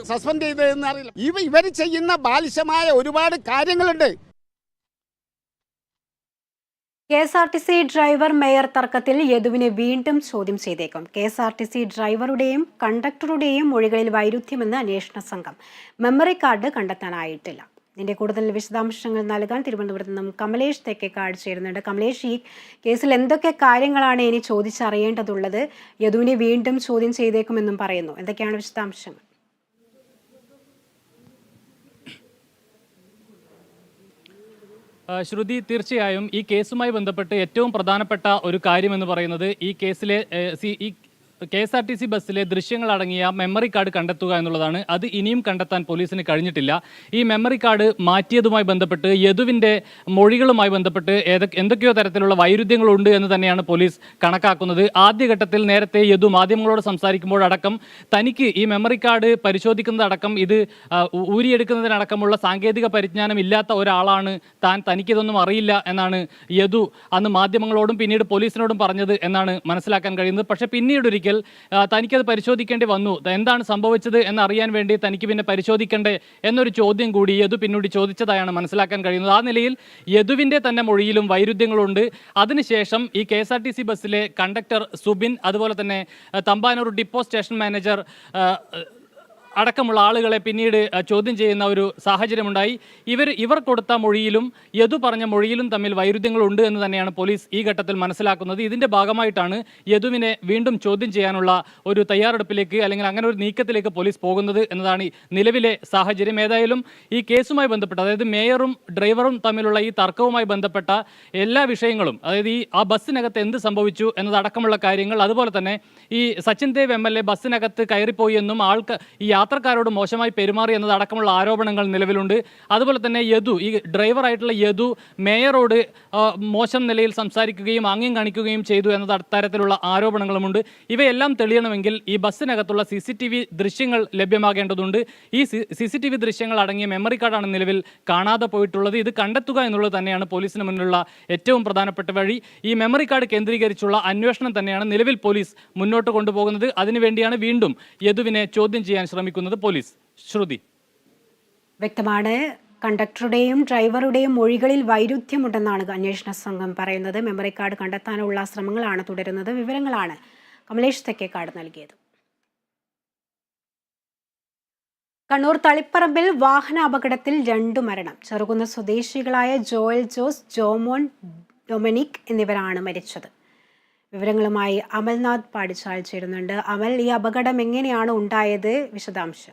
Suspend ചെയ്തതെന്ന് അറിയില്ല. ഇവർ ചെയ്യുന്ന ബാലിശമായ ഒരുപാട് കാര്യങ്ങളുണ്ട്. KSRTC ഡ്രൈവർ മേയർ തർക്കത്തിൽ യദുവിനെ വീണ്ടും ചോദ്യം ചെയ്തേക്കും. KSRTC ഡ്രൈവറുടെയും കണ്ടക്ടറുടെയും മൊഴികളിൽ വൈരുദ്ധ്യമെന്ന് അന്വേഷണ സംഘം. മെമ്മറി കാർഡ് കണ്ടെത്താനായിട്ടില്ല. ഇതിന്റെ കൂടുതൽ വിശദാംശങ്ങൾ നൽകാൻ തിരുവനന്തപുരത്ത് നിന്നും കമലേഷ് തെക്കേക്കാട് ചേരുന്നുണ്ട്. കമലേഷ്, ഈ കേസിൽ എന്തൊക്കെ കാര്യങ്ങളാണ് ഇനി ചോദിച്ചറിയേണ്ടതുള്ളത്? യദുവിനെ വീണ്ടും ചോദ്യം ചെയ്തേക്കുമെന്നും പറയുന്നു. എന്തൊക്കെയാണ് വിശദാംശങ്ങൾ? ശ്രുതി, തീർച്ചയായും ഈ കേസുമായി ബന്ധപ്പെട്ട് ഏറ്റവും പ്രധാനപ്പെട്ട ഒരു കാര്യമെന്ന് പറയുന്നത് ഈ കേസിലെ KSRTC ബസ്സിലെ ദൃശ്യങ്ങളടങ്ങിയ മെമ്മറി കാർഡ് കണ്ടെത്തുക എന്നുള്ളതാണ്. അത് ഇനിയും കണ്ടെത്താൻ പോലീസിന് കഴിഞ്ഞിട്ടില്ല. ഈ മെമ്മറി കാർഡ് മാറ്റിയതുമായി ബന്ധപ്പെട്ട് യദുവിൻ്റെ മൊഴികളുമായി ബന്ധപ്പെട്ട് എന്തൊക്കെയോ തരത്തിലുള്ള വൈരുദ്ധ്യങ്ങളുണ്ട് എന്ന് തന്നെയാണ് പോലീസ് കണക്കാക്കുന്നത്. ആദ്യഘട്ടത്തിൽ നേരത്തെ യദു മാധ്യമങ്ങളോട് സംസാരിക്കുമ്പോഴടക്കം തനിക്ക് ഈ മെമ്മറി കാർഡ് പരിശോധിക്കുന്നതടക്കം ഇത് ഊരിയെടുക്കുന്നതിനടക്കമുള്ള സാങ്കേതിക പരിജ്ഞാനം ഇല്ലാത്ത ഒരാളാണ് താൻ, തനിക്കിതൊന്നും അറിയില്ല എന്നാണ് യദു അന്ന് മാധ്യമങ്ങളോടും പിന്നീട് പോലീസിനോടും പറഞ്ഞത് എന്നാണ് മനസ്സിലാക്കാൻ കഴിയുന്നത്. പക്ഷേ പിന്നീടൊരിക്കൽ തനിക്കത് പരിശോധിക്കേണ്ടി വന്നു. എന്താണ് സംഭവിച്ചത് എന്നറിയാൻ വേണ്ടി തനിക്ക് പിന്നെ പരിശോധിക്കേണ്ടേ എന്നൊരു ചോദ്യം കൂടി യദു പിന്നീട് ചോദിച്ചതായാണ് മനസ്സിലാക്കാൻ കഴിയുന്നത്. ആ നിലയിൽ യദുവിൻ്റെ തന്നെ മൊഴിയിലും വൈരുദ്ധ്യങ്ങളുണ്ട്. അതിനുശേഷം ഈ KSRTC ബസ്സിലെ കണ്ടക്ടർ സുബിൻ, അതുപോലെ തന്നെ തമ്പാനൂർ ഡിപ്പോ സ്റ്റേഷൻ മാനേജർ അടക്കമുള്ള ആളുകളെ പിന്നീട് ചോദ്യം ചെയ്യുന്ന ഒരു സാഹചര്യമുണ്ടായി. ഇവർ കൊടുത്ത മൊഴിയിലും യദു പറഞ്ഞ മൊഴിയിലും തമ്മിൽ വൈരുദ്ധ്യങ്ങളുണ്ട് എന്ന് തന്നെയാണ് പോലീസ് ഈ ഘട്ടത്തിൽ മനസ്സിലാക്കുന്നത്. ഇതിൻ്റെ ഭാഗമായിട്ടാണ് യദുവിനെ വീണ്ടും ചോദ്യം ചെയ്യാനുള്ള ഒരു തയ്യാറെടുപ്പിലേക്ക്, അല്ലെങ്കിൽ അങ്ങനെ ഒരു നീക്കത്തിലേക്ക് പോലീസ് പോകുന്നത് എന്നതാണ് നിലവിലെ സാഹചര്യം. ഏതായാലും ഈ കേസുമായി ബന്ധപ്പെട്ട, അതായത് മേയറും ഡ്രൈവറും തമ്മിലുള്ള ഈ തർക്കവുമായി ബന്ധപ്പെട്ട എല്ലാ വിഷയങ്ങളും, അതായത് ആ ബസ്സിനകത്ത് എന്ത് സംഭവിച്ചു എന്നതടക്കമുള്ള കാര്യങ്ങൾ, അതുപോലെ തന്നെ ഈ സച്ചിൻ ദേവ് MLA ബസ്സിനകത്ത് കയറിപ്പോയി എന്നും ഈ യാത്രക്കാരോട് മോശമായി പെരുമാറി എന്നതടക്കമുള്ള ആരോപണങ്ങൾ നിലവിലുണ്ട്. അതുപോലെ തന്നെ യദു, ഈ ഡ്രൈവറായിട്ടുള്ള യദു മേയറോട് മോശം നിലയിൽ സംസാരിക്കുകയും ആംഗ്യം കാണിക്കുകയും ചെയ്തു എന്ന തരത്തിലുള്ള ആരോപണങ്ങളുമുണ്ട്. ഇവയെല്ലാം തെളിയണമെങ്കിൽ ഈ ബസ്സിനകത്തുള്ള CCTV ദൃശ്യങ്ങൾ ലഭ്യമാകേണ്ടതുണ്ട്. ഈ CCTV ദൃശ്യങ്ങൾ അടങ്ങിയ മെമ്മറി കാർഡാണ് നിലവിൽ കാണാതെ പോയിട്ടുള്ളത്. ഇത് കണ്ടെത്തുക എന്നുള്ളത് തന്നെയാണ് പോലീസിന് മുന്നിലുള്ള ഏറ്റവും പ്രധാനപ്പെട്ട വഴി. ഈ മെമ്മറി കാർഡ് കേന്ദ്രീകരിച്ചുള്ള അന്വേഷണം തന്നെയാണ് നിലവിൽ പോലീസ് മുന്നോട്ട് കൊണ്ടുപോകുന്നത്. അതിനുവേണ്ടിയാണ് വീണ്ടും യദുവിനെ ചോദ്യം ചെയ്യാൻ ശ്രമിക്കുന്നത് പോലീസ്. ശ്രുതി, വ്യക്തമാണ്. കണ്ടക്ടറുടെയും ഡ്രൈവറുടെയും മൊഴികളിൽ വൈരുദ്ധ്യമുണ്ടെന്നാണ് അന്വേഷണ സംഘം പറയുന്നത്. മെമ്മറി കാർഡ് കണ്ടെത്താനുള്ള ശ്രമങ്ങളാണ് തുടരുന്നത്. വിവരങ്ങളാണ് കമലേഷ് തെക്കേക്കാട് നൽകിയത്. കണ്ണൂർ തളിപ്പറമ്പിൽ വാഹനാപകടത്തിൽ 2 മരണം. ചെറുകുന്ന സ്വദേശികളായ ജോയൽ ജോസ്, ജോമോൻ ഡൊമിനിക് എന്നിവരാണ് മരിച്ചത്. വിവരങ്ങളുമായി അമൽനാഥ് പാടിച്ചാൽ ചേരുന്നുണ്ട്. അമൽ, ഈ അപകടം എങ്ങനെയാണ് ഉണ്ടായത്? വിശദാംശം.